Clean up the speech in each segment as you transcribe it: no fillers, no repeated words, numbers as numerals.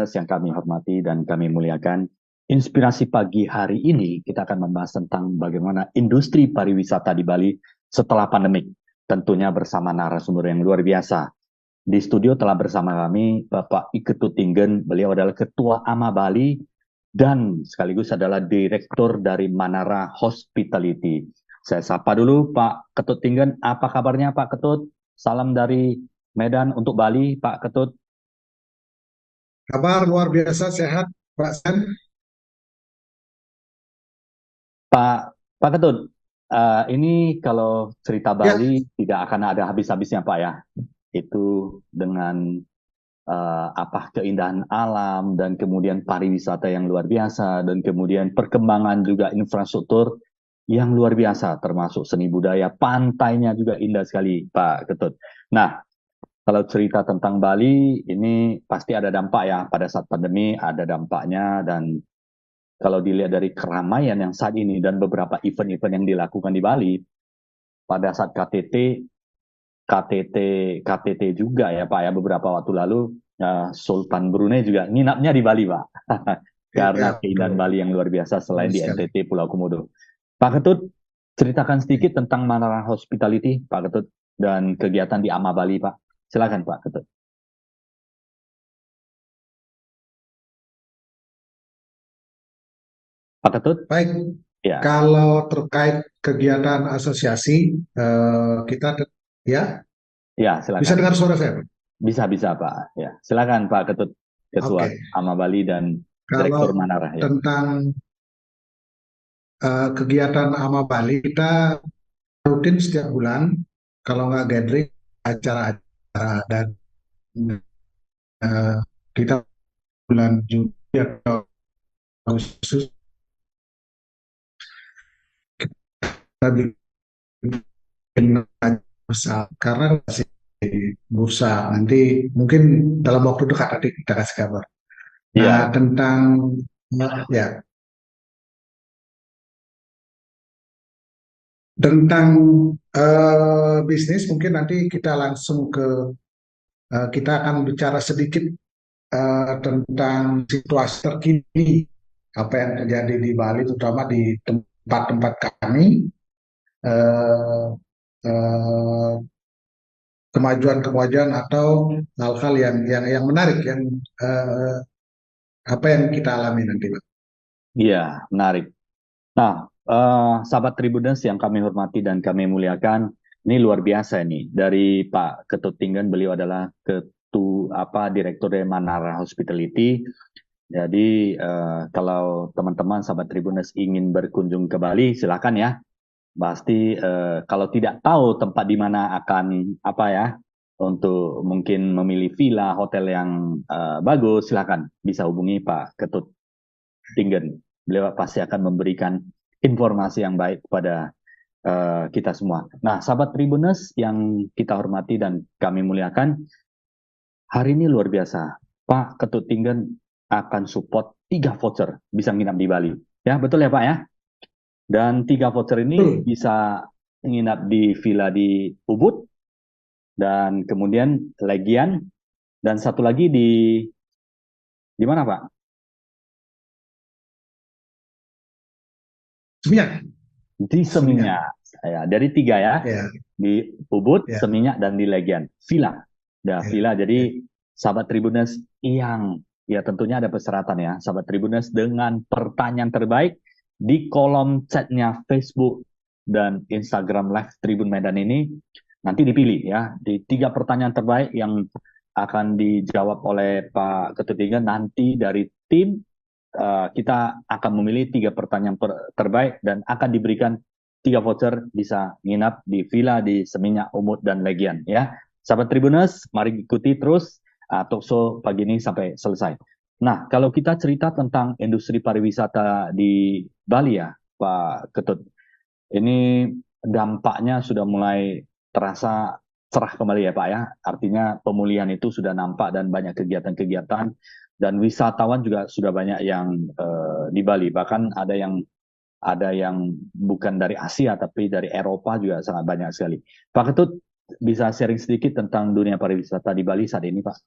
Yang kami hormati dan kami muliakan, inspirasi pagi hari ini kita akan membahas tentang bagaimana industri pariwisata di Bali setelah pandemik. Tentunya bersama narasumber yang luar biasa. Di studio telah bersama kami Bapak Iketut Tinggen, beliau adalah Ketua AMA Bali dan sekaligus adalah Direktur dari Manara Hospitality. Saya sapa dulu Pak Ketut Tinggen, apa kabarnya Pak Ketut? Salam dari Medan untuk Bali, Pak Ketut. Kabar luar biasa sehat, Pak Sen. Pak Ketut, ini kalau cerita Ya, Bali tidak akan ada habis-habisnya Pak ya. Itu dengan apa keindahan alam dan kemudian pariwisata yang luar biasa dan kemudian perkembangan juga infrastruktur yang luar biasa termasuk seni budaya, pantainya juga indah sekali Pak Ketut. Nah, kalau cerita tentang Bali ini pasti ada dampak ya pada saat pandemi ada dampaknya dan kalau dilihat dari keramaian yang saat ini dan beberapa event-event yang dilakukan di Bali pada saat KTT juga ya Pak ya beberapa waktu lalu Sultan Brunei juga nginapnya di Bali Pak karena ya keindahan betul. Bali yang luar biasa selain Betul di sekali. NTT Pulau Komodo. Pak Ketut, ceritakan sedikit tentang Manara Hospitality Pak Ketut dan kegiatan di AMA Bali Pak. Silakan Pak Ketut. Pak Ketut, Baik, ya, kalau terkait kegiatan asosiasi, kita ya ya bisa silakan. dengar suara saya, Pak? Bisa Pak. Ya, silakan Pak Ketut, Ketua Oke, AMA Bali dan kalau Direktur Manara ya. tentang kegiatan AMA Bali, kita rutin setiap bulan, kalau nggak gathering, acara-acara dan eh, kita bulan Juli atau Agustus kita bikin bursa karena masih bursa nanti mungkin dalam waktu dekat nanti kita kasih kabar. Nah Iya, tentang ya tentang bisnis mungkin nanti kita langsung ke kita akan bicara sedikit tentang situasi terkini apa yang terjadi di Bali terutama di tempat-tempat kami eh, eh, kemajuan-kemajuan atau hal-hal yang menarik yang eh, apa yang kita alami nanti, Pak. iya, menarik. Nah, sahabat Tribuners yang kami hormati dan kami muliakan, ini luar biasa ini. Dari Pak Ketut Tinggen, beliau adalah Direktur dari Manara Hospitality. Jadi, kalau teman-teman sahabat Tribuners ingin berkunjung ke Bali, silakan ya. Pasti kalau tidak tahu tempat di mana akan apa ya, untuk mungkin memilih villa, hotel yang bagus, silakan bisa hubungi Pak Ketut Tinggen. Beliau pasti akan memberikan informasi yang baik kepada kita semua. Nah, sahabat Tribuners yang kita hormati dan kami muliakan, hari ini luar biasa. Pak Ketut Tinggen akan support 3 voucher bisa nginap di Bali. Ya, betul ya Pak ya? Dan 3 voucher ini Betul. bisa nginap di villa di Ubud, dan kemudian Legian, dan satu lagi di mana Pak? Seminyak. Di Seminyak. Seminyak. Ya, dari 3 ya, Ya, di Ubud, ya, Seminyak, dan di Legian. Villa. Ya, ya, villa. ya. Jadi sahabat Tribuners yang ya tentunya ada persyaratan ya, sahabat Tribuners dengan pertanyaan terbaik di kolom chatnya Facebook dan Instagram Live Tribun Medan ini nanti dipilih ya di 3 pertanyaan terbaik yang akan dijawab oleh Pak Ketut Tinggen nanti dari tim. Kita akan memilih 3 pertanyaan terbaik dan akan diberikan 3 voucher bisa nginap di villa di Seminyak, Umud, dan Legian ya. Sahabat Tribuners, mari ikuti terus talkshow pagi ini sampai selesai. Nah, kalau kita cerita tentang industri pariwisata di Bali ya, Pak Ketut, ini dampaknya sudah mulai terasa cerah kembali ya Pak ya. Artinya pemulihan itu sudah nampak dan banyak kegiatan-kegiatan dan wisatawan juga sudah banyak yang di Bali. Bahkan ada yang bukan dari Asia tapi dari Eropa juga sangat banyak sekali. Pak Ketut bisa sharing sedikit tentang dunia pariwisata di Bali saat ini Pak?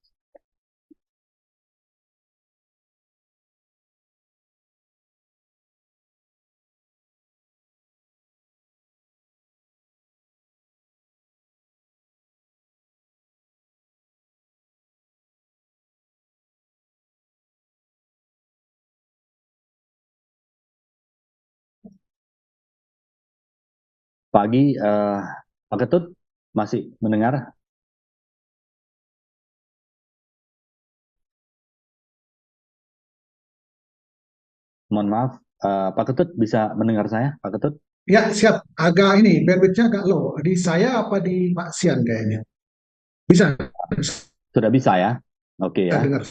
Pagi, Pak Ketut masih mendengar? Mohon maaf, Pak Ketut bisa mendengar saya, Pak Ketut? Ya, siap. Agak ini, bandwidth-nya agak low. Di saya apa di Pak Sian kayaknya? Bisa, Sudah bisa ya? Oke bisa ya. dengar.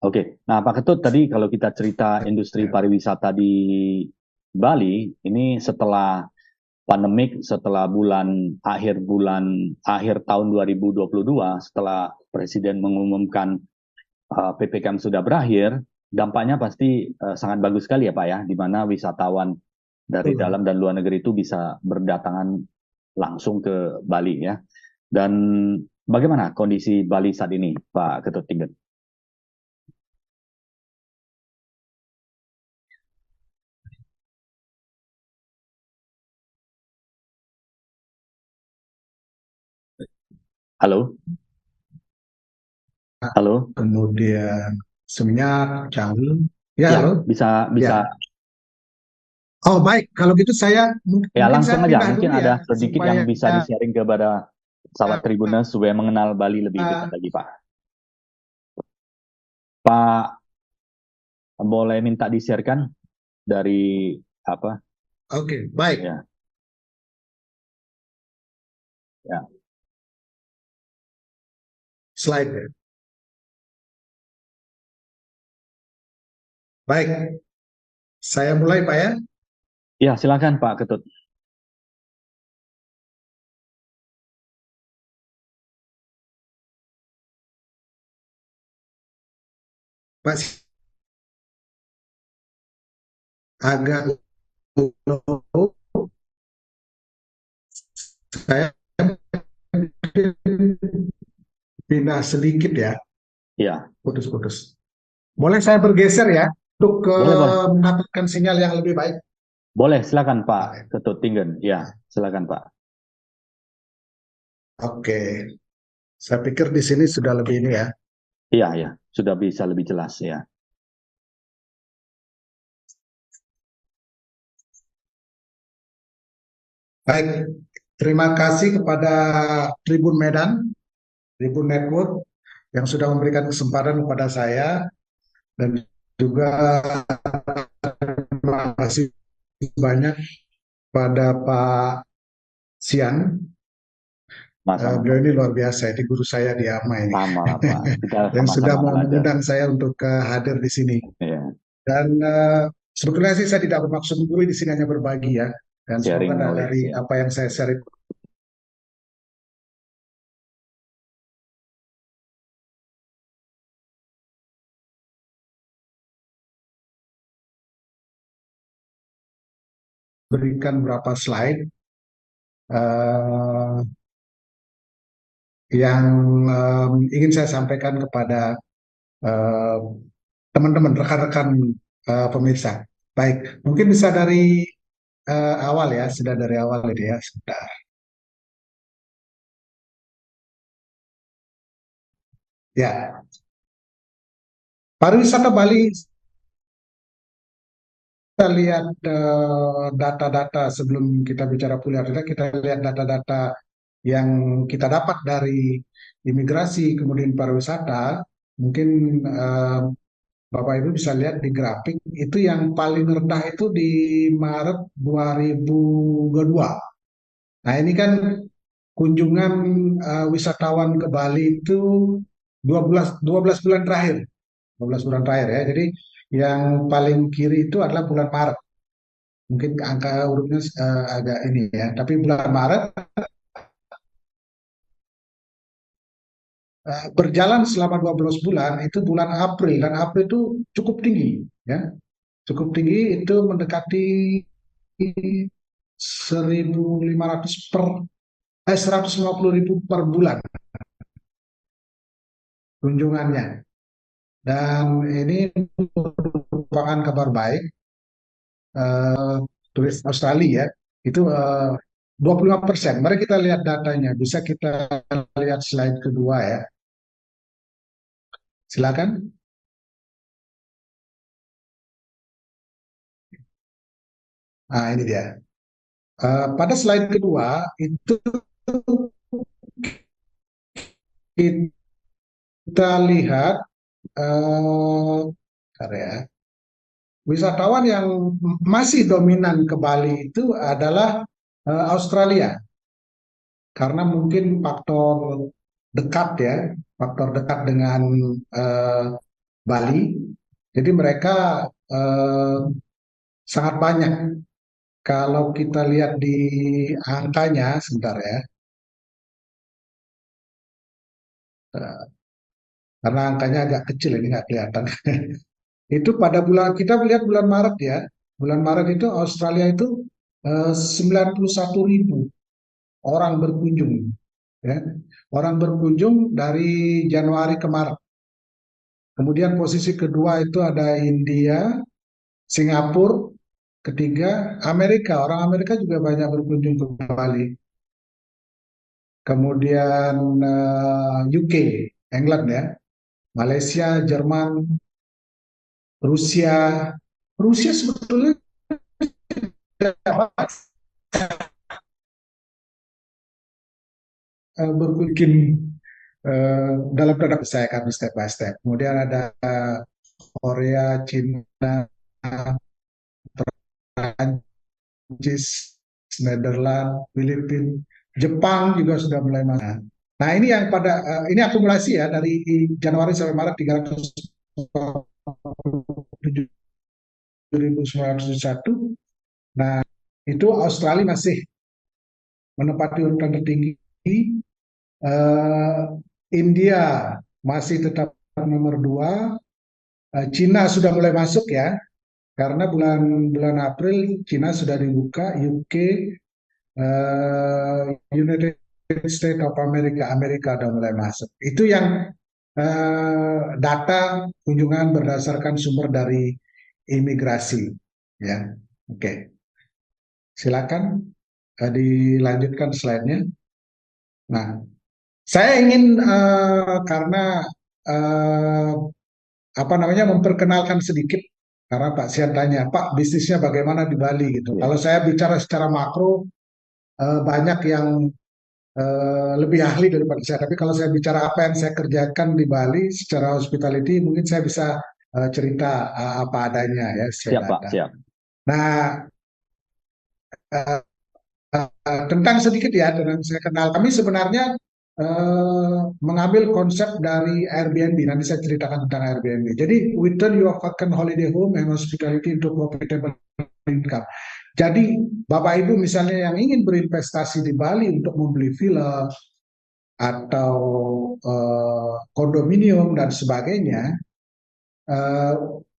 Oke. Nah, Pak Ketut tadi kalau kita cerita industri Ya. pariwisata di Bali, ini setelah pandemik, setelah akhir tahun 2022, setelah Presiden mengumumkan PPKM sudah berakhir, dampaknya pasti sangat bagus sekali ya Pak ya, di mana wisatawan dari Betul. dalam dan luar negeri itu bisa berdatangan langsung ke Bali ya. Dan bagaimana kondisi Bali saat ini, Pak Ketut Tinggen? Halo, halo. Kemudian Seminyak, Canggu. Ya, Ya, halo. bisa bisa Ya. Oh, baik. Kalau gitu saya ya mungkin saya langsung aja. pindah Mungkin dulu ya ada sedikit yang supaya bisa di-sharing kepada sahabat Tribuners supaya mengenal Bali lebih dekat uh, lagi, Pak. Pak, boleh minta di-sharekan dari apa? oke, baik. Ya, ya. Slide ya. Baik, saya mulai Pak ya. Ya, silakan Pak Ketut. Pak, agak low. Saya pindah sedikit ya, Ya, putus-putus. Boleh saya bergeser ya untuk boleh, boleh. mendapatkan sinyal yang lebih baik. Boleh, silakan Pak Baik. Ketut Tinggen. Ya, silakan Pak. Oke, saya pikir di sini sudah lebih ini ya. Iya, ya, sudah bisa lebih jelas ya. Baik, terima kasih kepada Tribun Medan, Tribun Network yang sudah memberikan kesempatan kepada saya dan juga terima kasih banyak pada Pak Sian. Sama-sama Beliau Pak. ini luar biasa, ini guru saya di AMA ini, Sama lah Pak. Kita yang sudah sama-sama mau belajar. mengundang saya untuk hadir di sini. Ya, Dan sebetulnya sih saya tidak bermaksud menggurui di sini, hanya berbagi ya. Dan semoga sharing knowledge dari ya. apa yang saya share itu berikan beberapa slide eh, yang ingin saya sampaikan kepada eh, teman-teman, rekan-rekan pemirsa. Baik, mungkin bisa dari awal ya, sudah dari awal ini ya, sudah. Ya, pariwisata Bali, kita lihat data-data sebelum kita bicara pulih, kita lihat data-data yang kita dapat dari imigrasi kemudian pariwisata. Mungkin eh, Bapak Ibu bisa lihat di grafik itu yang paling rendah itu di Maret 2022. Nah, ini kan kunjungan wisatawan ke Bali itu 12 bulan terakhir. 12 bulan terakhir ya. Jadi yang paling kiri itu adalah bulan Maret. Mungkin angka urutnya agak ini ya. Tapi bulan Maret berjalan selama 12 bulan, itu bulan April, dan April itu cukup tinggi, ya, cukup tinggi, itu mendekati 1.500 150.000 per bulan kunjungannya. Dan ini merupakan kabar baik. Turis Australia ya, itu 25%. Mari kita lihat datanya. Bisa kita lihat slide kedua ya. Silakan. Nah, ini dia. Pada slide kedua itu kita lihat ya, wisatawan yang masih dominan ke Bali itu adalah Australia, karena mungkin dekat ya, faktor dekat dengan uh, Bali. Jadi mereka uh, sangat banyak. Kalau kita lihat di angkanya, sebentar ya, uh, karena angkanya agak kecil ini nggak kelihatan. Itu pada bulan, kita lihat bulan Maret ya, bulan Maret itu Australia itu 91.000 orang berkunjung, ya, orang berkunjung dari Januari ke Maret. Kemudian posisi kedua itu ada India, Singapura, ketiga Amerika. Orang Amerika juga banyak berkunjung ke Bali. Kemudian UK, England ya, Malaysia, Jerman, Rusia. Rusia sebetulnya berkunjung dalam tanda saya akan step by step. Kemudian ada Korea, Cina, Prancis, Nederland, Filipina, Jepang juga sudah mulai masuk. Nah, ini yang ini akumulasi ya dari Januari sampai Maret 347.901. Nah, itu Australia masih menempati urutan tertinggi. India masih tetap nomor 2. Cina sudah mulai masuk ya, karena bulan bulan April Cina sudah dibuka, UK, United States of America, Amerika sudah mulai masuk. Itu yang data kunjungan berdasarkan sumber dari imigrasi, ya. Oke, silakan dilanjutkan slide-nya. Nah, saya ingin karena uh, apa namanya memperkenalkan sedikit, karena Pak Sian tanya, Pak, bisnisnya bagaimana di Bali gitu. Iya. Kalau saya bicara secara makro, banyak yang lebih ahli daripada saya. Tapi kalau saya bicara apa yang saya kerjakan di Bali secara hospitality, mungkin saya bisa cerita apa adanya ya, Siap, Pak, data. siap. Nah, uh, tentang sedikit ya, dengan saya kenal, kami sebenarnya mengambil konsep dari Airbnb. Nanti saya ceritakan tentang Airbnb. Jadi, we turn your vacant holiday home and hospitality into profitable income. Jadi, Bapak Ibu misalnya yang ingin berinvestasi di Bali untuk membeli villa atau kondominium dan sebagainya, eh,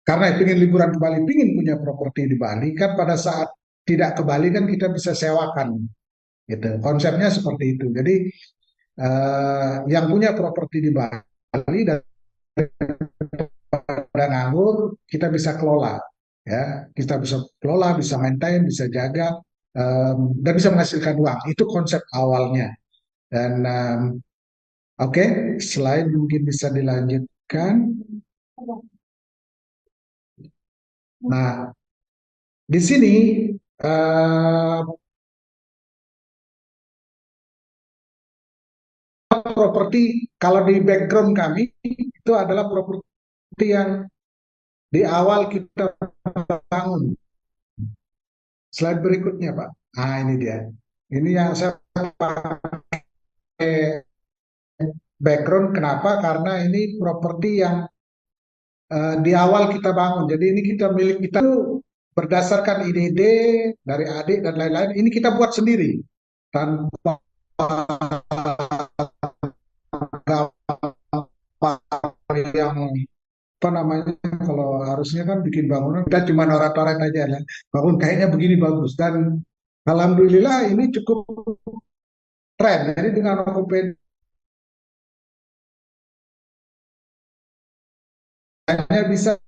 karena ingin liburan ke Bali, ingin punya properti di Bali, kan pada saat tidak ke Bali kan kita bisa sewakan, gitu. Konsepnya seperti itu. Jadi yang punya properti di Bali dan nganggur, kita bisa kelola, ya, kita bisa kelola, bisa maintain, bisa jaga, dan bisa menghasilkan uang. Itu konsep awalnya. Dan oke, selain mungkin bisa dilanjutkan. Nah, di sini properti, kalau di background kami itu adalah properti yang di awal kita bangun. Slide berikutnya, Pak. Nah, ini dia. Ini yang saya pakai background. Kenapa? Karena ini properti yang di awal kita bangun. Jadi ini kita milik kita berdasarkan ide-ide dari adik dan lain-lain. Ini kita buat sendiri tanpa yang apa namanya, kalau harusnya kan bikin bangunan kita cuma norak-norak aja lah, bangun kayaknya begini bagus, dan alhamdulillah ini cukup tren. Jadi dengan okupansinya bisa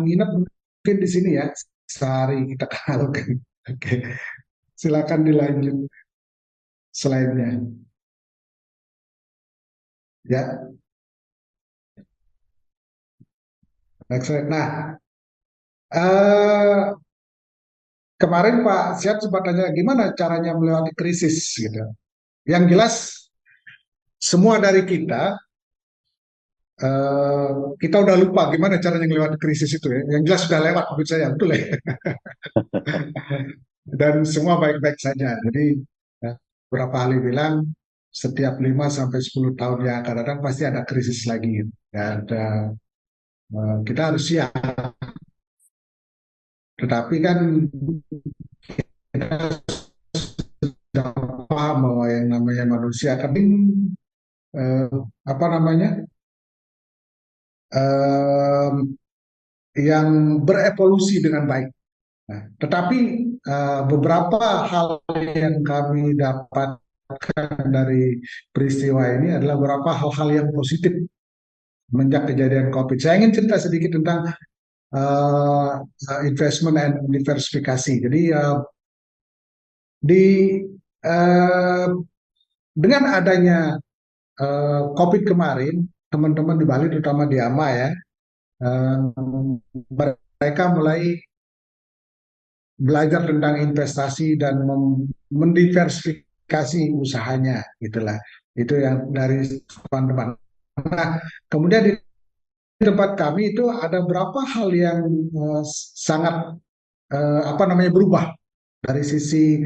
nginep mungkin di sini ya sehari kita kenalkan. Oke, silakan dilanjut slide-nya. Ya, next slide. Nah, eh, kemarin Pak Siap sempat tanya gimana caranya melewati krisis gitu. Yang jelas semua dari kita, eh, kita udah lupa gimana caranya melewati krisis itu ya. Yang jelas sudah lewat menurut saya, betul ya. Dan semua baik-baik saja. Jadi ya, beberapa ahli bilang setiap 5 sampai 10 tahun yang akan datang pasti ada krisis lagi gitu. Dan kita harus siap. Tetapi kan kita sudah paham bahwa yang namanya manusia kan eh, apa namanya, eh, yang berevolusi dengan baik. Nah, tetapi beberapa hal yang kami dapatkan dari peristiwa ini adalah beberapa hal-hal yang positif semenjak kejadian COVID. Saya ingin cerita sedikit tentang uh, investment and diversifikasi. Jadi di uh, dengan adanya COVID kemarin, teman-teman di Bali, terutama di AMA ya, uh, mereka mulai belajar tentang investasi dan mendiversifikasi usahanya, gitulah. Itu yang dari teman-teman. Nah, kemudian di tempat kami itu ada beberapa hal yang sangat apa namanya berubah dari sisi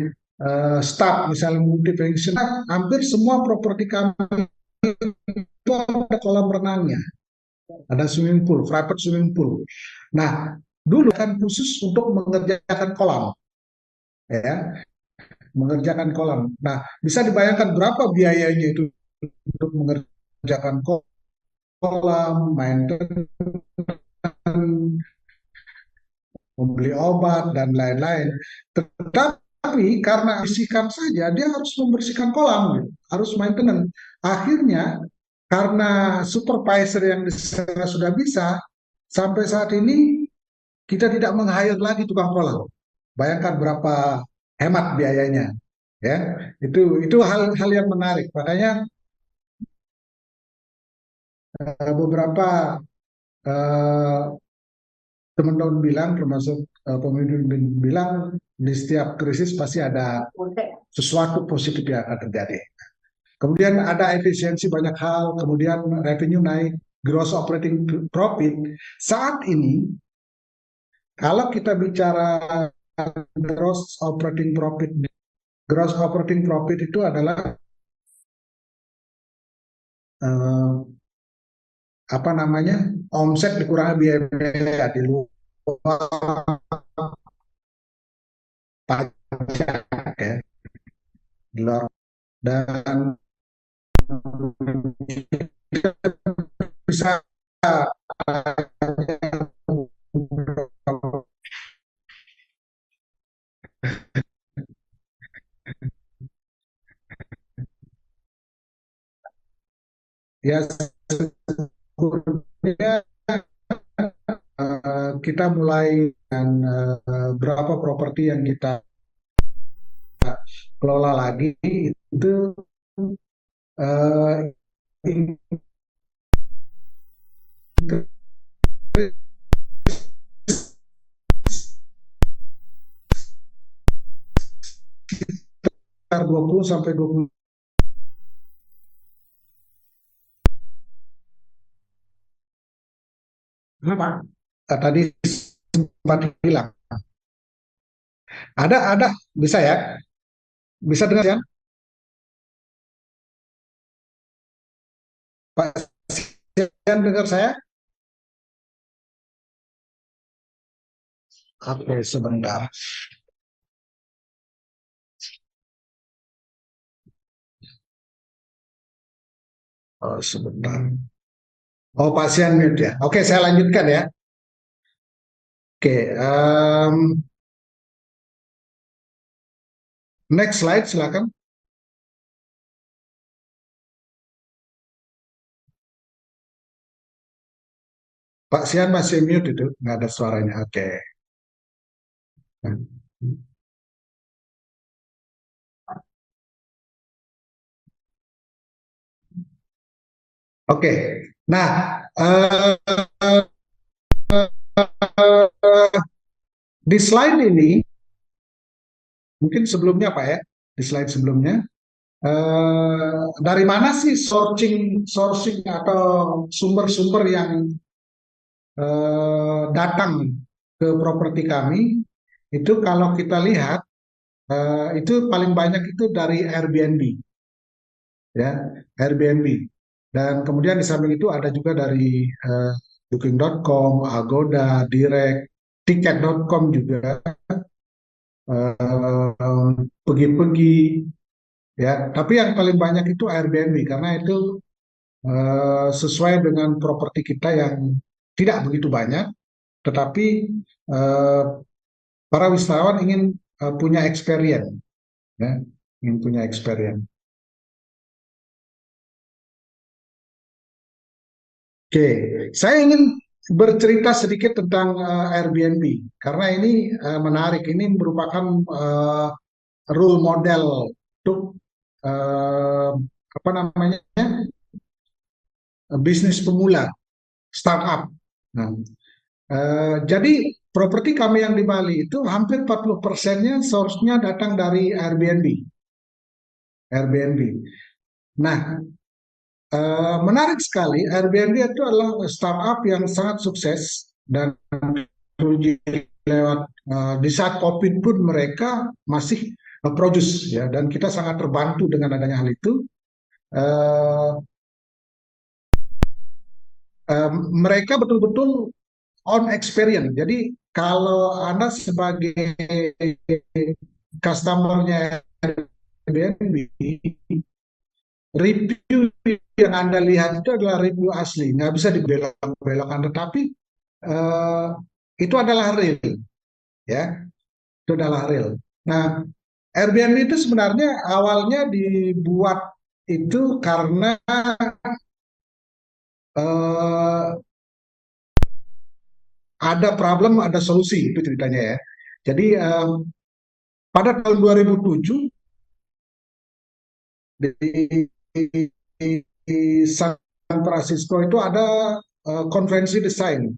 staff, misalnya multifunctional, hampir semua properti kami itu ada kolam renangnya, ada swimming pool, private swimming pool. Nah, dulu kan khusus untuk mengerjakan kolam, ya, mengerjakan kolam. Nah, bisa dibayangkan berapa biayanya itu untuk mengerjakan kolam, maintenance, membeli obat dan lain-lain. Tetapi karena bersihkan saja, dia harus membersihkan kolam, gitu. Harus maintenance. Akhirnya karena supervisor yang di sana sudah bisa, sampai saat ini kita tidak meng-hire lagi tukang kolam. Bayangkan berapa hemat biayanya, ya. Itu hal-hal yang menarik. Makanya beberapa eh, teman-teman bilang, termasuk pemimpin bilang, di setiap krisis pasti ada sesuatu positif yang akan terjadi. Kemudian ada efisiensi banyak hal, kemudian revenue naik, gross operating profit. Saat ini, kalau kita bicara gross operating profit, gross operating profit itu adalah eh, apa namanya, omset dikurangi biaya di luar pajak ya, di luar, dan bisa ya sekurangnya kita mulai dengan berapa properti yang kita kelola lagi itu uh, sekitar 20 sampai 20. Kenapa? Tadi sempat hilang. Ada, bisa ya? Bisa dengar ya? Pak Sian dengar saya? Oke, sebentar. Oh, sebentar. Oh, pasien mute ya. Oke, saya lanjutkan ya. Oke, next slide silakan. Pak Sian masih mute itu, nggak ada suaranya. Oke. Oke. Nah, di slide ini, mungkin sebelumnya Pak ya, di slide sebelumnya, dari mana sih sourcing sourcing atau sumber-sumber yang datang ke properti kami? Itu kalau kita lihat, itu paling banyak itu dari Airbnb, ya, Airbnb. Dan kemudian di samping itu ada juga dari Booking.com, Agoda, Direct, Tiket.com juga, pergi-pergi, ya. Tapi yang paling banyak itu Airbnb karena itu sesuai dengan properti kita yang tidak begitu banyak, tetapi eh, para wisatawan ingin punya experience, ya, ingin punya experience. Oke, saya ingin bercerita sedikit tentang Airbnb karena ini menarik. Ini merupakan role model untuk eh, apa namanya bisnis pemula, startup. Nah, jadi properti kami yang di Bali itu hampir 40%-nya source-nya datang dari Airbnb. Airbnb. Nah, menarik sekali, Airbnb itu adalah startup yang sangat sukses dan teruji lewat di saat COVID pun mereka masih produce ya, dan kita sangat terbantu dengan adanya hal itu. Eh, Mereka betul-betul on experience. Jadi kalau Anda sebagai customernya Airbnb, review yang Anda lihat itu adalah review asli, nggak bisa dibelok-belokkan, tetapi eh, itu adalah real, ya, itu adalah real. Nah, Airbnb itu sebenarnya awalnya dibuat itu karena eh, ada problem, ada solusi, itu ceritanya ya. Jadi pada tahun 2007 di, di San Francisco itu ada konferensi desain,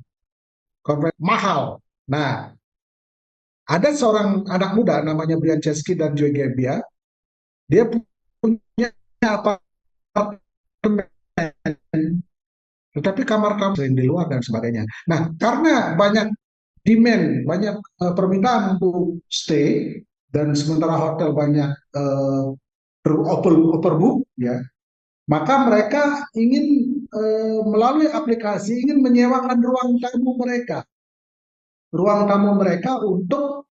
konferensi mahal. Nah, ada seorang anak muda namanya Brian Chesky dan Joy Gebbia, dia punya apartemen, tetapi kamar tamu sering di luar dan sebagainya. Nah, karena banyak demand, banyak permintaan untuk stay, dan sementara hotel banyak overbook, ya, maka mereka ingin melalui aplikasi ingin menyewakan ruang tamu mereka untuk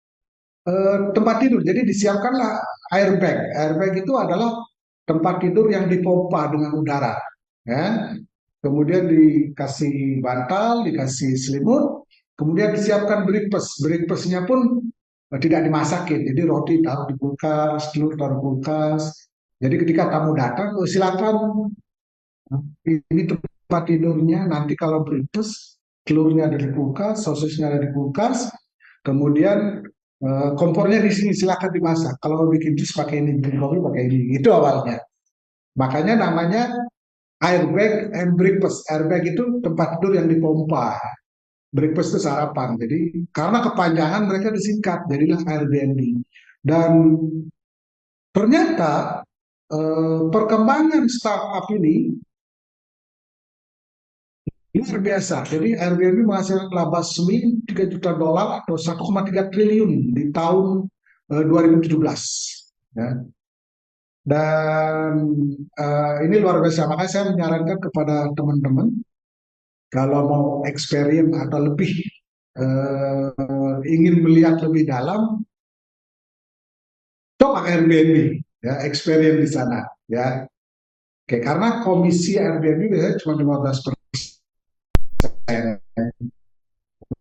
tempat tidur. Jadi disiapkanlah airbag. Airbag itu adalah tempat tidur yang dipompa dengan udara, ya. Kemudian dikasih bantal, dikasih selimut, kemudian disiapkan breakfast. Breakfastnya pun tidak dimasakin, jadi roti taruh di kulkas, telur taruh di kulkas. Jadi ketika tamu datang, oh, silakan, ini tempat tidurnya. Nanti kalau breakfast, telurnya ada di kulkas, sosisnya ada di kulkas. Kemudian kompornya di sini, silakan dimasak. Kalau mau bikin jus pakai ini, bikin kopi pakai ini. Itu awalnya. Makanya namanya airbag and breakfast. Airbag itu tempat tidur yang dipompa. Breakfast itu sarapan. Jadi karena kepanjangan mereka disingkat, jadilah Airbnb. Dan ternyata perkembangan startup ini luar biasa. Jadi Airbnb menghasilkan laba seminggu 3 juta dolar atau 1,3 triliun di tahun 2017. Ya. Dan ini luar biasa. Makanya saya menyarankan kepada teman-teman, kalau mau experience atau lebih ingin melihat lebih dalam, coba Airbnb, ya, experience di sana, ya. Oke, karena komisi Airbnb biasanya cuma 15%.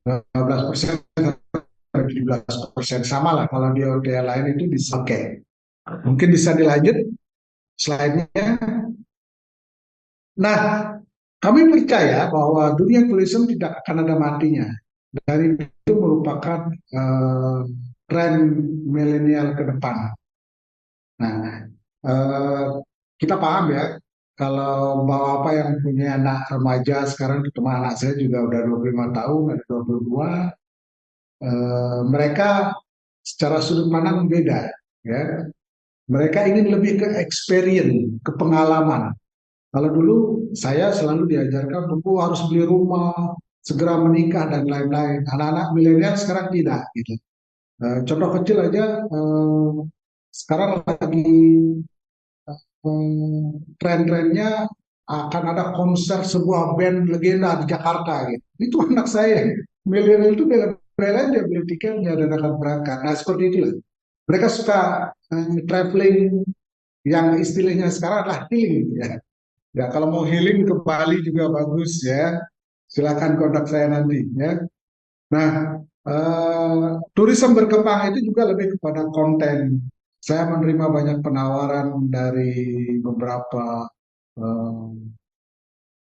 15% sampai 17%, sama lah kalau di OTA lain itu bisa. Oke, mungkin bisa dilanjut slide-nya. Nah, kami percaya bahwa dunia turisme tidak akan ada matinya. Dari itu merupakan tren milenial ke depan. Nah, eh, kita paham ya, kalau bapak yang punya anak remaja sekarang, terutama anak saya juga udah 25 tahun, ada 22, mereka secara sudut pandang beda, ya. Mereka ingin lebih ke experience, ke pengalaman. Kalau dulu saya selalu diajarkan untuk harus beli rumah, segera menikah dan lain-lain. Anak-anak milenial sekarang tidak, gitu. Contoh kecil aja, sekarang lagi tren-trennya akan ada konser sebuah band legenda di Jakarta, gitu. Itu anak saya milenial itu bela-belain dia beli tiketnya dan akan berangkat. Nah, seperti itulah. Mereka suka traveling, yang istilahnya sekarang adalah healing, ya. Ya, kalau mau healing ke Bali juga bagus, ya. Silakan kontak saya nanti, ya. Nah, turisme berkembang itu juga lebih kepada konten. Saya menerima banyak penawaran dari beberapa eh,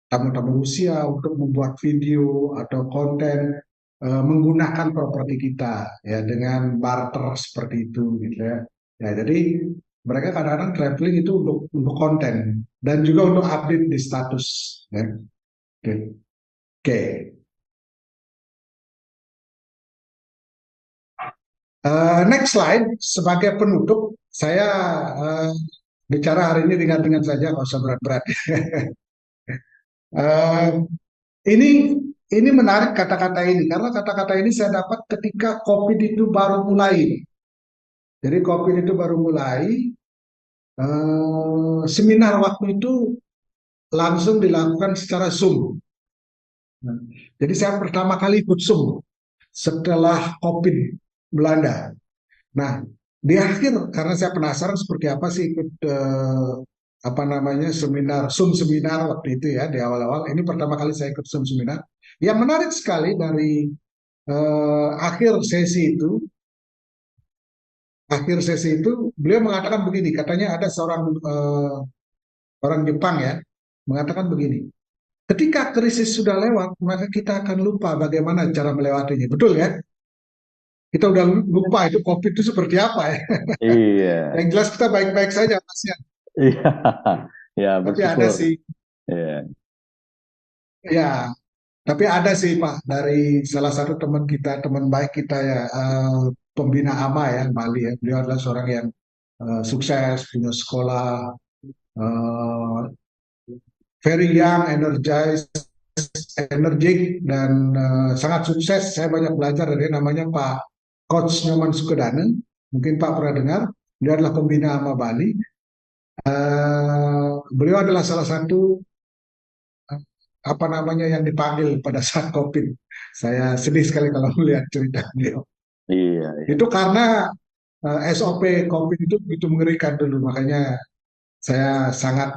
tamu-tamu Rusia untuk membuat video atau konten menggunakan properti kita, ya, dengan barter seperti itu, gitu ya. Ya, jadi mereka kadang-kadang traveling itu untuk konten dan juga untuk update di status, ya. Oke. Oke. Next slide. Sebagai penutup, saya eh, bicara hari ini ringan-ringan saja, nggak usah berat-berat. Eh, ini ini menarik kata-kata ini karena kata-kata ini saya dapat ketika COVID itu baru mulai. Jadi COVID itu baru mulai, seminar waktu itu langsung dilakukan secara Zoom. Nah, jadi saya pertama kali ikut Zoom setelah COVID melanda. Nah, di akhir karena saya penasaran seperti apa sih ikut apa namanya seminar waktu itu, ya, di awal-awal. Ini pertama kali saya ikut seminar. Yang menarik sekali dari akhir sesi itu beliau mengatakan begini, katanya ada seorang orang Jepang, ya, mengatakan begini, ketika krisis sudah lewat maka kita akan lupa bagaimana cara melewatinya. Betul, ya? Kita udah lupa itu COVID itu seperti apa, ya. Iya, Yang jelas kita baik-baik saja, Mas, ya. iya, ya Tapi ada bersyukur. sih, Iya, ya, tapi ada sih Pak dari salah satu teman kita, teman baik kita, ya, pembina AMA, ya, Bali, ya. Beliau adalah seorang yang sukses, punya sekolah, eh, very young, energized, energik, dan sangat sukses. Saya banyak belajar dari dia, namanya Pak Coach Nyoman Sukedane. Mungkin Pak pernah dengar. Beliau adalah pembina AMA Bali. Beliau adalah salah satu apa namanya yang dipanggil pada saat COVID. Saya sedih sekali kalau melihat cerita beliau. iya, iya, Itu karena SOP COVID itu begitu mengerikan dulu, makanya saya sangat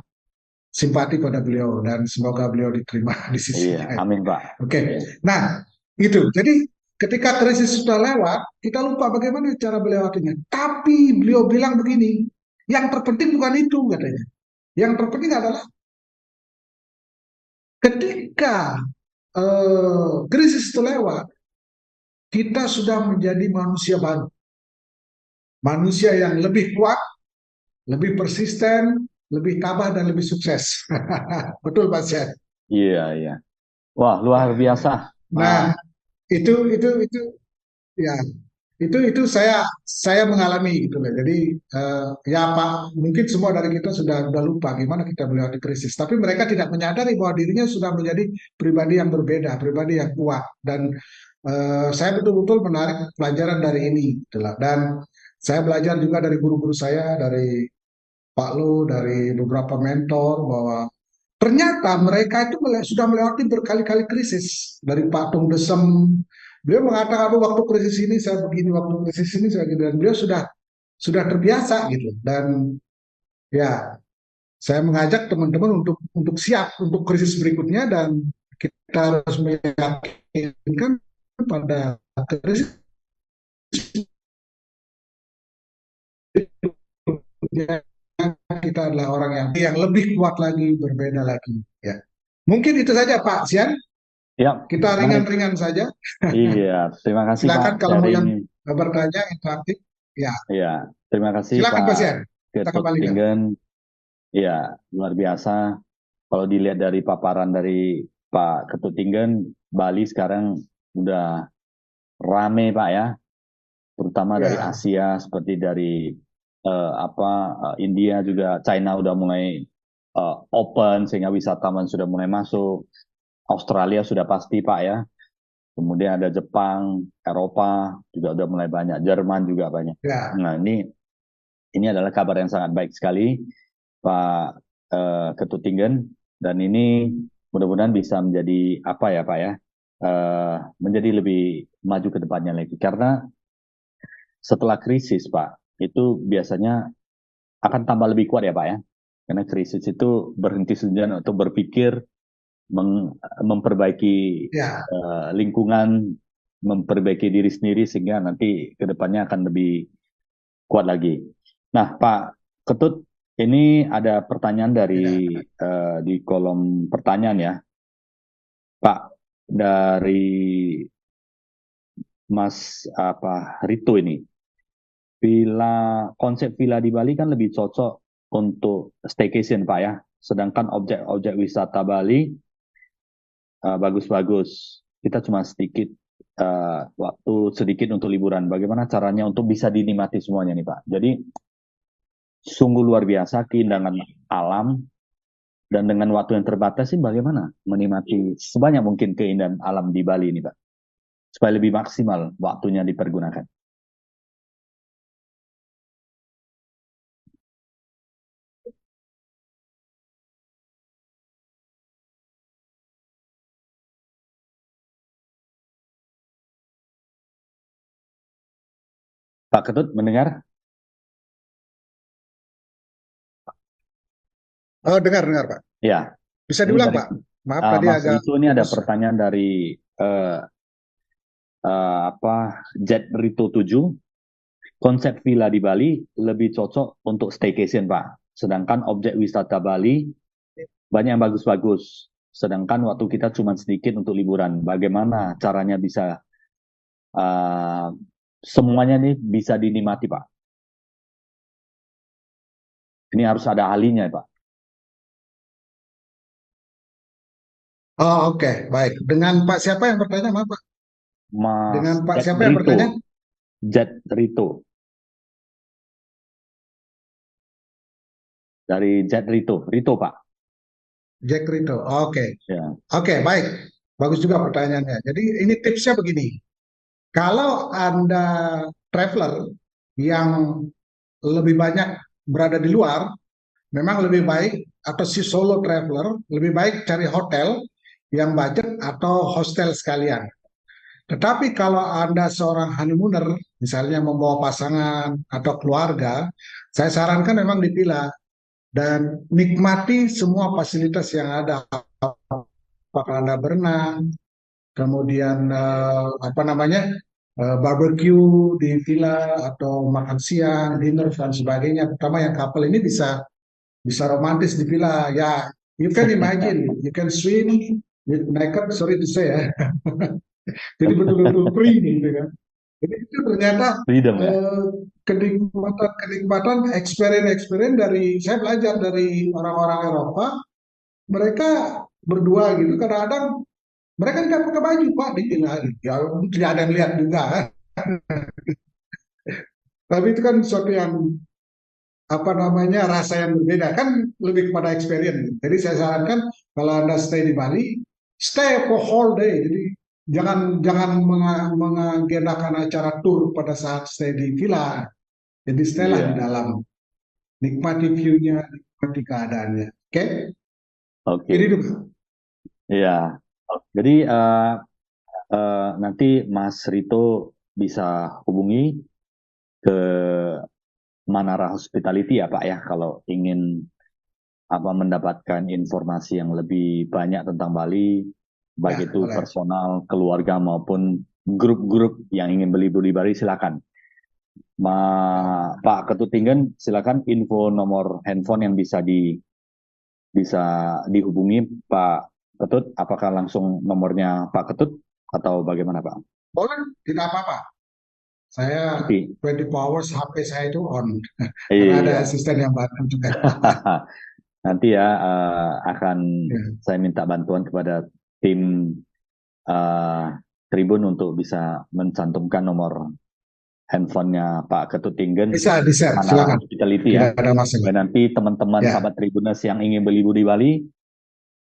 simpati pada beliau dan semoga beliau diterima di iya. sisinya. Amin, Pak. Oke, nah itu. Jadi ketika krisis sudah lewat, kita lupa bagaimana cara melewatinya. Tapi beliau bilang begini, yang terpenting bukan itu, katanya. Yang terpenting adalah ketika krisis itu lewat, kita sudah menjadi manusia baru. Manusia yang lebih kuat, lebih persisten, lebih tabah, dan lebih sukses. Betul, Pak Syed? Iya, iya. Wah, luar biasa. Ah, Nah, itu ya, itu saya mengalami gitu loh. Jadi ya Pak, mungkin semua dari kita sudah lupa gimana kita melewati krisis. Tapi mereka tidak menyadari bahwa dirinya sudah menjadi pribadi yang berbeda, pribadi yang kuat. Dan saya betul-betul menarik pelajaran dari ini, gitu lah. Dan saya belajar juga dari guru-guru saya, dari Pak Lu, dari beberapa mentor, bahwa ternyata mereka itu sudah melewati berkali-kali krisis. Dari Pak Tung Desem, beliau mengatakan, "Aduh, waktu krisis ini saya begini, waktu krisis ini saya begini." Dan beliau sudah terbiasa, gitu. Dan ya, saya mengajak teman-teman untuk siap untuk krisis berikutnya, dan kita harus meyakinkan pada krisis kita adalah orang yang lebih kuat lagi, berbeda lagi. Ya, mungkin itu saja Pak Sian. Ya, Kita menarik. ringan-ringan saja. Iya, terima kasih Pak Silakan kalau mau yang sharing. bertanya interaktif. Ya, Iya, terima kasih silakan Pak Pak Sian. Kita Ketut kembalikan. Tinggen. Iya, luar biasa. Kalau dilihat dari paparan dari Pak Ketut Tinggen, Bali sekarang udah rame Pak ya, terutama dari Ya, Asia seperti dari India juga, China udah mulai open sehingga wisatawan sudah mulai masuk. Australia sudah pasti Pak ya. Kemudian ada Jepang, Eropa juga udah mulai banyak, Jerman juga banyak. ya, Nah, ini adalah kabar yang sangat baik sekali, Pak Ketut Tinggen, dan ini mudah-mudahan bisa menjadi apa ya Pak ya, menjadi lebih maju ke depannya lagi. Karena setelah krisis Pak, itu biasanya akan tambah lebih kuat ya Pak ya. Karena krisis itu berhenti sejenak untuk berpikir, memperbaiki ya. lingkungan, memperbaiki diri sendiri sehingga nanti ke depannya akan lebih kuat lagi. Nah, Pak Ketut, ini ada pertanyaan Ya. di kolom pertanyaan ya, Pak, dari Mas Rito ini. Konsep villa di Bali kan lebih cocok untuk staycation, Pak ya. Sedangkan objek-objek wisata Bali bagus-bagus. Kita cuma sedikit waktu sedikit untuk liburan. Bagaimana caranya untuk bisa dinikmati semuanya nih Pak? Jadi sungguh luar biasa keindahan alam, dan dengan waktu yang terbatas sih bagaimana menikmati sebanyak mungkin keindahan alam di Bali ini Pak, supaya lebih maksimal waktunya dipergunakan. Pak Ketut mendengar? Oh, dengar, dengar Pak. Ya, Bisa ini diulang dari Pak? Maaf tadi Mas agak Rito, ini ada putus. pertanyaan dari uh, Jet Rito 7. Konsep villa di Bali lebih cocok untuk staycation, Pak. Sedangkan objek wisata Bali banyak yang bagus-bagus. Sedangkan waktu kita cuma sedikit untuk liburan. Bagaimana caranya bisa uh, semuanya nih bisa dinikmati, Pak? Ini harus ada ahlinya, Pak. Oh, oke, baik. Dengan Pak siapa yang bertanya, maaf Pak? Dengan Mas Pak Jet siapa yang bertanya? Rito, Jet Rito, dari Jet Rito, Rito, Pak. Jack Rito. Oke, Ya, oke, baik. Bagus juga pertanyaannya. Jadi ini tipsnya begini. Kalau Anda traveler yang lebih banyak berada di luar, memang lebih baik, atau si solo traveler, lebih baik cari hotel yang budget atau hostel sekalian. Tetapi kalau Anda seorang honeymooner, misalnya membawa pasangan atau keluarga, saya sarankan memang di villa dan nikmati semua fasilitas yang ada. Apakah Anda berenang, kemudian apa namanya, barbecue di villa, atau makan siang, dinner dan sebagainya. Terutama yang couple ini bisa romantis di villa. Ya, you can imagine, you can swim with naked, sorry to say ya. Jadi betul-betul free gitu kan. Jadi itu ternyata freedom ya. kenikmatan, experience dari, saya belajar dari orang-orang Eropa, mereka berdua gitu kadang-kadang mereka tidak pakai baju Pak di villa, ya tidak ada yang lihat juga kan. Tapi itu kan sesuatu yang apa namanya, rasa yang berbeda kan, lebih kepada experience. Jadi saya sarankan kalau Anda stay di Bali, stay for whole day. Jadi jangan jangan mengagendakan acara tour pada saat stay di villa. Jadi staylah di Iya, dalam, nikmati view-nya, nikmati keadaannya. Oke, jadi oke. itu. Iya. Jadi nanti Mas Rito bisa hubungi ke Manara Hospitality ya Pak ya, kalau ingin mendapatkan informasi yang lebih banyak tentang Bali, Ya, baik itu boleh. personal, keluarga maupun grup-grup yang ingin beli Bali silakan. Pak Ketut Tinggen, silakan info nomor handphone yang bisa dihubungi Pak Ketut. Apakah langsung nomornya Pak Ketut atau bagaimana Pak? Boleh, tidak apa-apa. Saya Tapi 24 hours HP saya itu on. Karena ada iya. asisten yang bantu juga. Nanti ya akan Ya. saya minta bantuan kepada tim eh, Tribun untuk bisa mencantumkan nomor handphonenya Pak Ketut Tinggen Bisa di-share, Manara silakan. Hospitality Tidak ya. ada masalah. Dan nanti teman-teman Ya, sahabat Tribuners yang ingin beli di Bali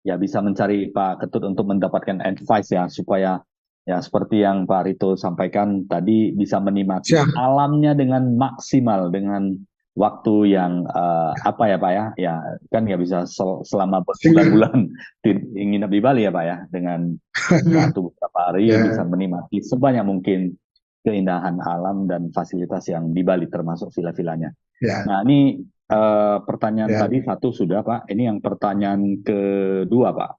ya bisa mencari Pak Ketut untuk mendapatkan advice ya supaya ya seperti yang Pak Rito sampaikan tadi bisa menikmati siap. alamnya dengan maksimal dengan waktu yang apa ya Pak ya ya kan ya bisa selama Sehingga, berbulan-bulan ingin di Bali ya Pak ya dengan waktu beberapa hari bisa ya, menikmati sebanyak mungkin keindahan alam dan fasilitas yang di Bali termasuk villa-villanya. ya, Nah, ini pertanyaan ya. tadi satu sudah, Pak. Ini yang pertanyaan kedua, Pak.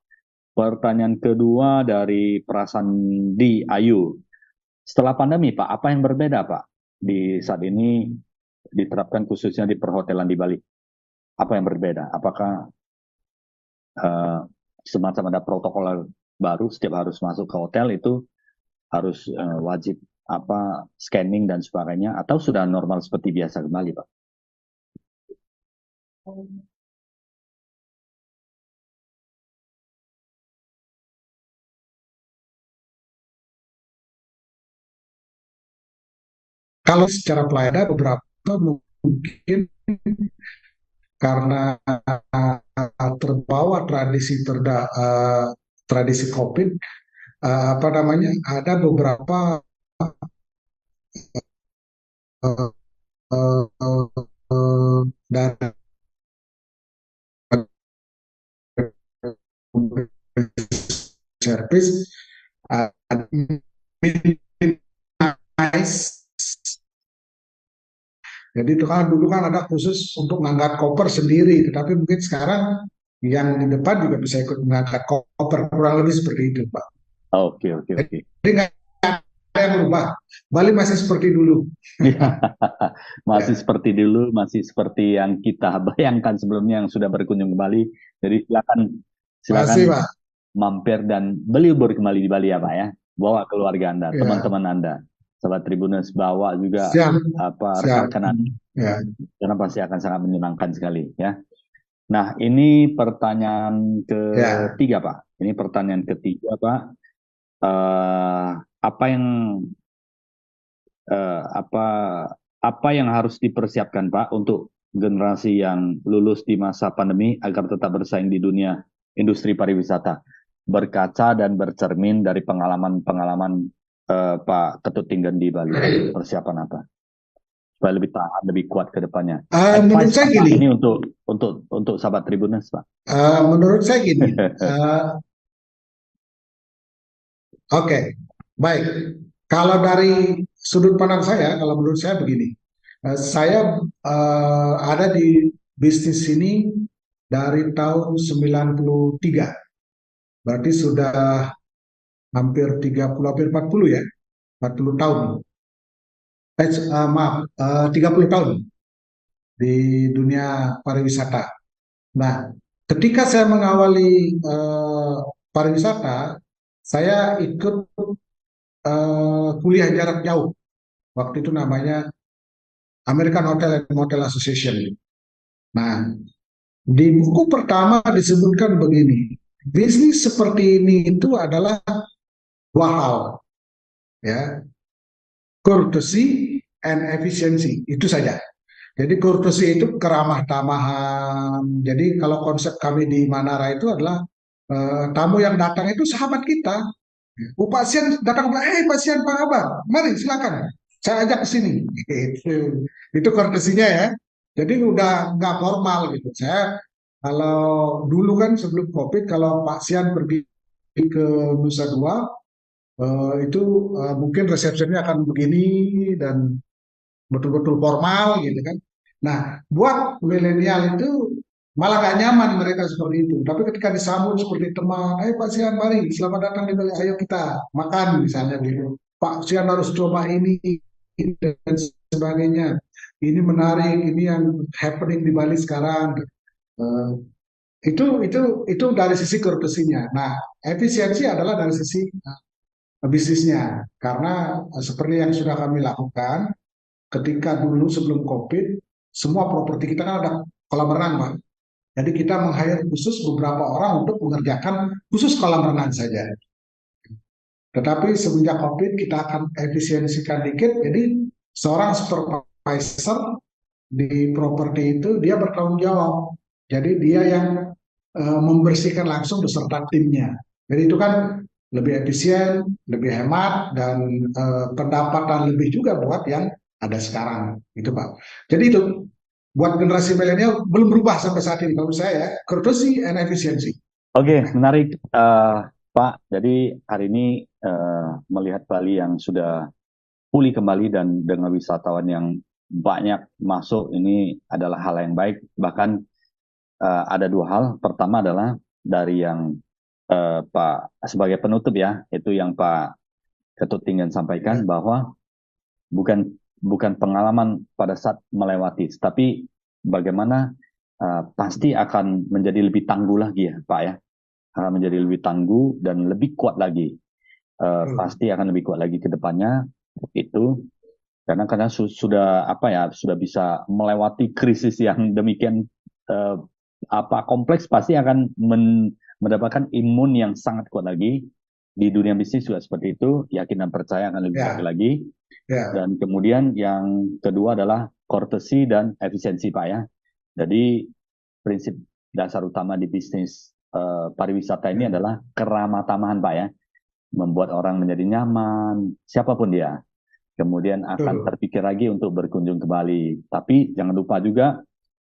Pertanyaan kedua dari Prasandi Ayu. Setelah pandemi, Pak, apa yang berbeda, Pak, di saat ini diterapkan khususnya di perhotelan di Bali? Apa yang berbeda? Apakah eh, semacam ada protokol baru setiap harus masuk ke hotel itu harus wajib apa scanning dan sebagainya atau sudah normal seperti biasa kembali, Pak? Kalau secara pelayanan beberapa mungkin karena terbawa tradisi COVID, apa namanya, ada beberapa uh, uh, dari service minimize. Jadi itu kan dulu kan ada khusus untuk mengangkat koper sendiri, tetapi mungkin sekarang yang di depan juga bisa ikut mengangkat koper, kurang lebih seperti itu, Pak. Oke, oke, oke. Jadi nggak ada yang berubah. Bali masih seperti dulu. Masih Ya, seperti dulu, masih seperti yang kita bayangkan sebelumnya yang sudah berkunjung ke Bali. Jadi silakan silakan masih, Pak. mampir dan berlibur kembali di Bali ya Pak ya. Bawa keluarga Anda, Ya, teman-teman Anda, sahabat Tribuners, bawa juga siap, apa siap. rekan-rekan Anda, Ya, karena pasti akan sangat menyenangkan sekali ya. Nah, ini pertanyaan ya. ketiga Pak. Ini pertanyaan ketiga Pak. Eh, apa yang eh, apa apa yang harus dipersiapkan Pak untuk generasi yang lulus di masa pandemi agar tetap bersaing di dunia industri pariwisata, berkaca dan bercermin dari pengalaman-pengalaman Pak Ketut Tinggen di Bali. Persiapan apa? Supaya lebih tahan, lebih kuat ke depannya. Menurut Advice saya Pak gini, ini untuk sahabat Tribuners Pak. menurut saya gini. Oke, baik. Kalau dari sudut pandang saya, kalau menurut saya begini, saya ada di bisnis ini dari tahun 93, berarti sudah hampir 30, hampir 40 ya, 40 tahun. Maaf, 30 tahun di dunia pariwisata. Nah, ketika saya mengawali pariwisata, saya ikut kuliah jarak jauh. Waktu itu namanya American Hotel and Motel Association. Nah, di buku pertama disebutkan begini, bisnis seperti ini itu adalah dua hal, ya, courtesy and efficiency, itu saja. Jadi courtesy itu keramah tamahan. Jadi kalau konsep kami di Manara itu adalah tamu yang datang itu sahabat kita. Pasien datang, pasien Pak Abang, mari silakan, saya ajak ke sini. Itu courtesy-nya ya. Jadi udah nggak formal gitu. Saya kalau dulu kan sebelum COVID, kalau pasien pergi ke Nusa Dua, itu mungkin resepsinya akan begini dan betul-betul formal gitu kan. Nah, buat milenial itu malah gak nyaman mereka seperti itu. Tapi ketika disambut seperti teman, pasien mari, selamat datang di Bali, ayo kita makan misalnya gitu. Pak Sian harus coba ini dan sebagainya. Ini menarik, ini yang happening di Bali sekarang. Eh, itu dari sisi kurtesinya. Nah, efisiensi adalah dari sisi bisnisnya. Karena seperti yang sudah kami lakukan, ketika dulu sebelum COVID, semua properti kita kan ada kolam renang, Pak. Jadi kita meng-hire khusus beberapa orang untuk mengerjakan khusus kolam renang saja. Tetapi semenjak COVID kita akan efisiensikan dikit, jadi seorang supervisor di properti itu dia bertanggung jawab. Jadi dia yang membersihkan langsung beserta timnya. Jadi itu kan lebih efisien, lebih hemat, dan pendapatan lebih juga buat yang ada sekarang, gitu Pak. Jadi itu buat generasi milenial belum berubah sampai saat ini. Kalau saya ya, courtesy and efficiency. Oke, menarik Pak. Jadi hari ini melihat Bali yang sudah pulih kembali dan dengan wisatawan yang banyak masuk, ini adalah hal yang baik. Bahkan ada dua hal. Pertama adalah dari yang Pak sebagai penutup ya, itu yang Pak Ketut Tinggan sampaikan bahwa bukan pengalaman pada saat melewati, tapi bagaimana pasti akan menjadi lebih tangguh lagi ya Pak ya, menjadi lebih tangguh dan lebih kuat lagi. Pasti akan lebih kuat lagi ke depannya itu karena sudah sudah bisa melewati krisis yang demikian kompleks, pasti akan mendapatkan imun yang sangat kuat lagi. Di dunia bisnis juga seperti itu, yakin dan percaya akan lebih baik lagi. Dan kemudian yang kedua adalah courtesy dan efisiensi Pak ya. Jadi prinsip dasar utama di bisnis pariwisata ini adalah keramah tamahan Pak ya, membuat orang menjadi nyaman siapapun dia. Kemudian akan terpikir lagi untuk berkunjung ke Bali. Tapi jangan lupa juga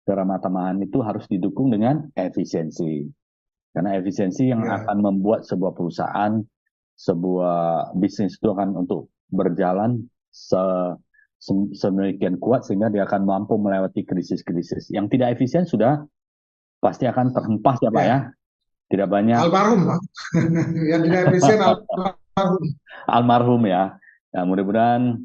keramah tamahan itu harus didukung dengan efisiensi. Karena efisiensi yang akan membuat sebuah perusahaan, sebuah bisnis itu akan untuk berjalan sedemikian kuat sehingga dia akan mampu melewati krisis-krisis. Yang tidak efisien sudah pasti akan terhempas ya Pak ya. Tidak banyak. Almarhum Pak. Yang tidak efisien almarhum. Almarhum ya. Nah, mudah-mudahan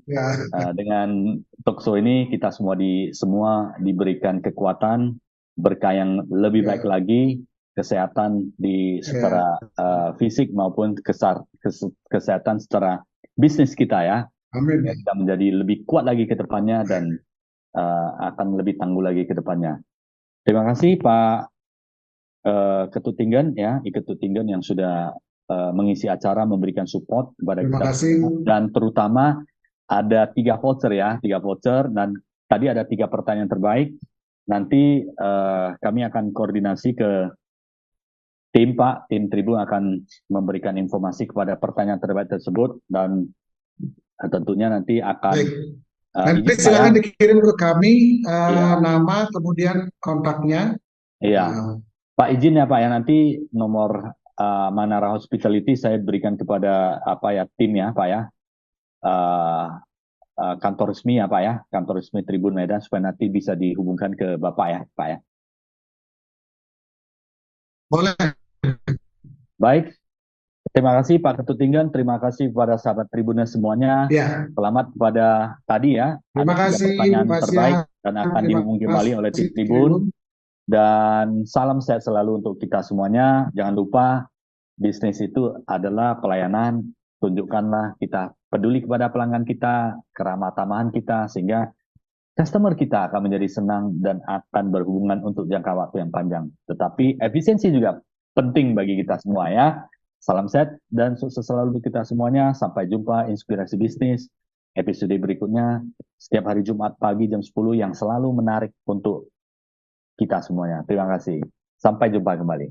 dengan talkshow ini kita semua diberikan kekuatan, berkah yang lebih baik lagi, kesehatan secara fisik maupun kesehatan secara bisnis kita ya. Amin. Kita menjadi lebih kuat lagi ke depannya dan akan lebih tangguh lagi ke depannya. Terima kasih Pak Ketut Tinggan ya, Ketut Tinggan yang sudah mengisi acara, memberikan support kepada Terima kita. kasih. Dan terutama ada 3 voucher ya, 3 voucher, dan tadi ada 3 pertanyaan terbaik. Nanti kami akan koordinasi ke tim Pak, tim Tribun akan memberikan informasi kepada pertanyaan terbaik tersebut, dan tentunya nanti akan nanti silakan dikirim ke kami nama kemudian kontaknya. Iya. Pak izin ya Pak ya, nanti nomor Manara Hospitality saya berikan kepada tim ya Pak ya, kantor resmi ya Pak ya, kantor resmi Tribun Medan, supaya nanti bisa dihubungkan ke Bapak ya Pak ya. Boleh. Baik, terima kasih Pak Ketut Tinggan, terima kasih kepada sahabat Tribunnya semuanya. Selamat kepada tadi ya. Terima kasih pertanyaan terbaik dan akan dihubungi kembali oleh tim Tribun. Dan salam sehat selalu untuk kita semuanya. Jangan lupa bisnis itu adalah pelayanan. Tunjukkanlah kita peduli kepada pelanggan kita, keramah tamahan kita, sehingga customer kita akan menjadi senang dan akan berhubungan untuk jangka waktu yang panjang. Tetapi efisiensi juga penting bagi kita semua ya. Salam sehat dan sukses selalu untuk kita semuanya. Sampai jumpa Inspirasi Bisnis episode berikutnya setiap hari Jumat pagi jam 10 yang selalu menarik untuk kita semuanya. Terima kasih. Sampai jumpa kembali.